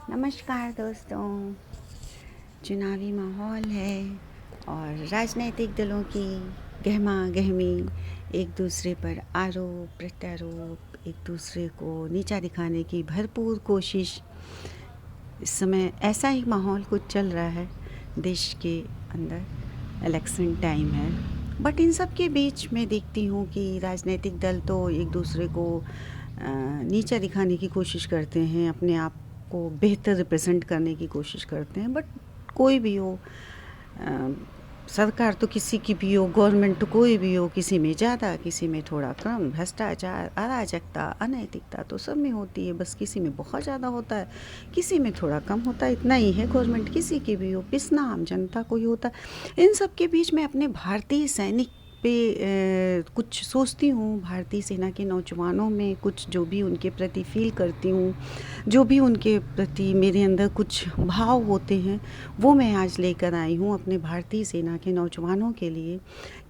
नमस्कार दोस्तों। चुनावी माहौल है और राजनीतिक दलों की गहमा गहमी, एक दूसरे पर आरोप प्रत्यारोप, एक दूसरे को नीचा दिखाने की भरपूर कोशिश। इस समय ऐसा ही माहौल कुछ चल रहा है देश के अंदर। इलेक्शन टाइम है, बट इन सब के बीच मैं देखती हूँ कि राजनीतिक दल तो एक दूसरे को नीचा दिखाने की कोशिश करते हैं, अपने आप को बेहतर रिप्रेजेंट करने की कोशिश करते हैं। बट कोई भी हो, सरकार तो किसी की भी हो, गवर्नमेंट तो कोई भी हो, किसी में ज़्यादा किसी में थोड़ा कम, भ्रष्टाचार, अराजकता, अनैतिकता तो सब में होती है। बस किसी में बहुत ज़्यादा होता है, किसी में थोड़ा कम होता है। इतना ही है, गवर्नमेंट किसी की भी हो, पिसना आम जनता को ही होता है। इन सब के बीच में अपने भारतीय सैनिक पे कुछ सोचती हूँ, भारतीय सेना के नौजवानों में कुछ जो भी उनके प्रति फ़ील करती हूँ, जो भी उनके प्रति मेरे अंदर कुछ भाव होते हैं, वो मैं आज लेकर आई हूँ अपने भारतीय सेना के नौजवानों के लिए।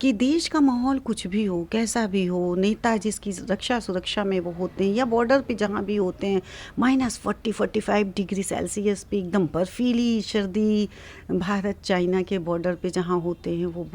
कि देश का माहौल कुछ भी हो, कैसा भी हो, नेता जिसकी रक्षा सुरक्षा में वो होते हैं या बॉर्डर पे जहाँ भी होते हैं, -40-45 डिग्री सेल्सियस पे एकदम बर्फीली सर्दी, भारत चाइना के बॉर्डर पे जहाँ होते हैं, वो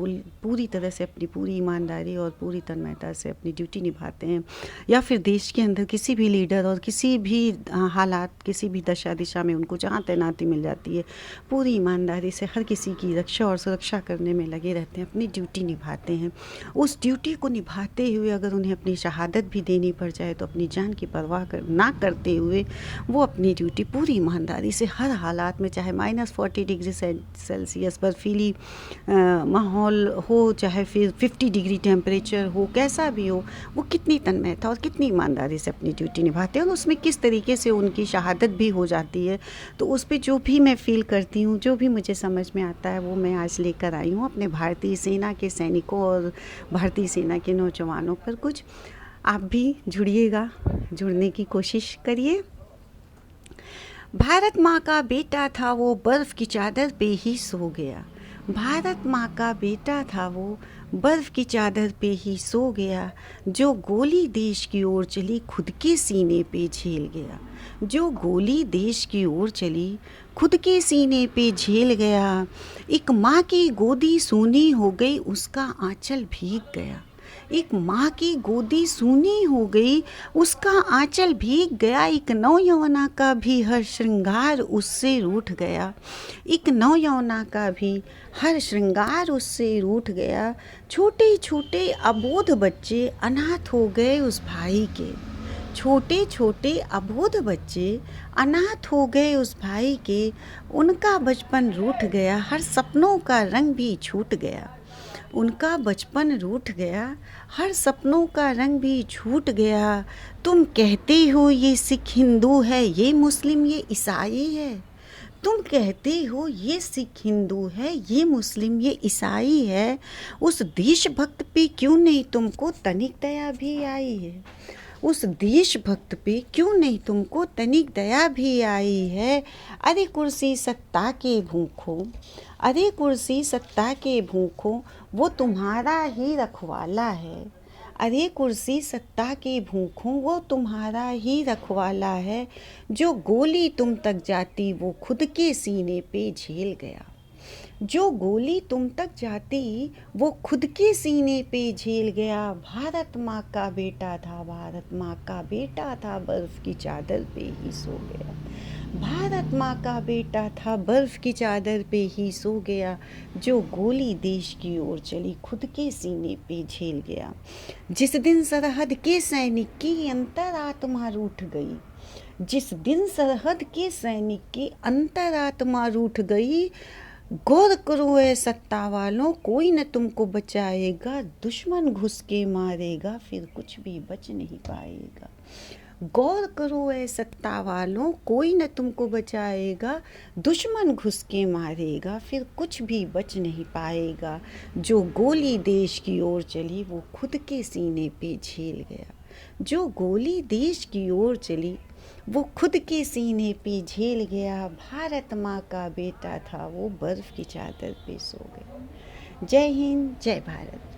पूरी तरह से अपनी पूरी ईमानदारी और पूरी तन्मयता से अपनी ड्यूटी निभाते हैं। या फिर देश के अंदर किसी भी लीडर और किसी भी हालात, किसी भी दशा दिशा में उनको जहाँ तैनाती मिल जाती है, पूरी ईमानदारी से हर किसी की रक्षा और सुरक्षा करने में लगे रहते हैं, अपनी ड्यूटी निभाते हैं। उस ड्यूटी को निभाते हुए अगर उन्हें अपनी शहादत भी देनी पड़ जाए तो अपनी जान की परवाह ना करते हुए वो अपनी ड्यूटी पूरी ईमानदारी से हर हालात में, चाहे -40 डिग्री सेल्सियस बर्फीली माहौल हो, चाहे फिर 50 डिग्री टेम्परेचर हो, कैसा भी हो, वो कितनी तन्मयता और कितनी ईमानदारी से अपनी ड्यूटी निभाते हैं और उसमें किस तरीके से उनकी शहादत भी हो जाती है। तो उस पे जो भी मैं फ़ील करती हूँ, जो भी मुझे समझ में आता है, वो मैं आज लेकर आई हूँ अपने भारतीय सेना के सैनिकों और भारतीय सेना के नौजवानों पर कुछ। आप भी जुड़िएगा, जुड़ने की कोशिश करिए। भारत माँ का बेटा था वो, बर्फ़ की चादर पे ही सो गया। भारत माँ का बेटा था वो, बर्फ़ की चादर पे ही सो गया। जो गोली देश की ओर चली, खुद के सीने पे झेल गया। जो गोली देश की ओर चली, खुद के सीने पे झेल गया। एक माँ की गोदी सूनी हो गई, उसका आंचल भीग गया। एक माँ की गोदी सूनी हो गई, उसका आंचल भीग गया। एक नौयवना का भी हर श्रृंगार उससे रूठ गया। एक नौयवना का भी हर श्रृंगार उससे रूठ गया। छोटे छोटे अबोध बच्चे अनाथ हो गए उस भाई के। छोटे छोटे अबोध बच्चे अनाथ हो गए उस भाई के। उनका बचपन रूठ गया, हर सपनों का रंग भी छूट गया। उनका बचपन रूठ गया, हर सपनों का रंग भी छूट गया। तुम कहते हो ये सिख हिंदू है, ये मुस्लिम ये ईसाई है। तुम कहते हो ये सिख हिंदू है, ये मुस्लिम ये ईसाई है। उस देशभक्त पे क्यों नहीं तुमको तनिक दया भी आई है। उस देशभक्त पे क्यों नहीं तुमको तनिक दया भी आई है। अरे कुर्सी सत्ता के भूखो, अरे कुर्सी सत्ता के भूखो, वो तुम्हारा ही रखवाला है। अरे कुर्सी सत्ता के भूखों, वो तुम्हारा ही रखवाला है। जो गोली तुम तक जाती, वो खुद के सीने पे झेल गया। जो गोली तुम तक जाती, वो खुद के सीने पे झेल गया। भारत माँ का बेटा था, भारत माँ का बेटा था, बर्फ की चादर पे ही सो गया। भारत माँ का बेटा था, बर्फ की चादर पे ही सो गया। जो गोली देश की ओर चली, खुद के सीने पे झेल गया। जिस दिन सरहद के सैनिक की अंतरात्मा रूठ गई, जिस दिन सरहद के सैनिक की अंतरात्मा रूठ गई, गौर करो ए सत्ता वालों, कोई न तुमको बचाएगा। दुश्मन घुस के मारेगा, फिर कुछ भी बच नहीं पाएगा। गौर करो ए सत्ता वालों, कोई न तुमको बचाएगा। दुश्मन घुस के मारेगा, फिर कुछ भी बच नहीं पाएगा। जो गोली देश की ओर चली, वो खुद के सीने पे झेल गया। जो गोली देश की ओर चली, वो खुद के सीने पे झेल गया। भारत माँ का बेटा था वो, बर्फ की चादर पे सो गया। जय हिंद, जय भारत।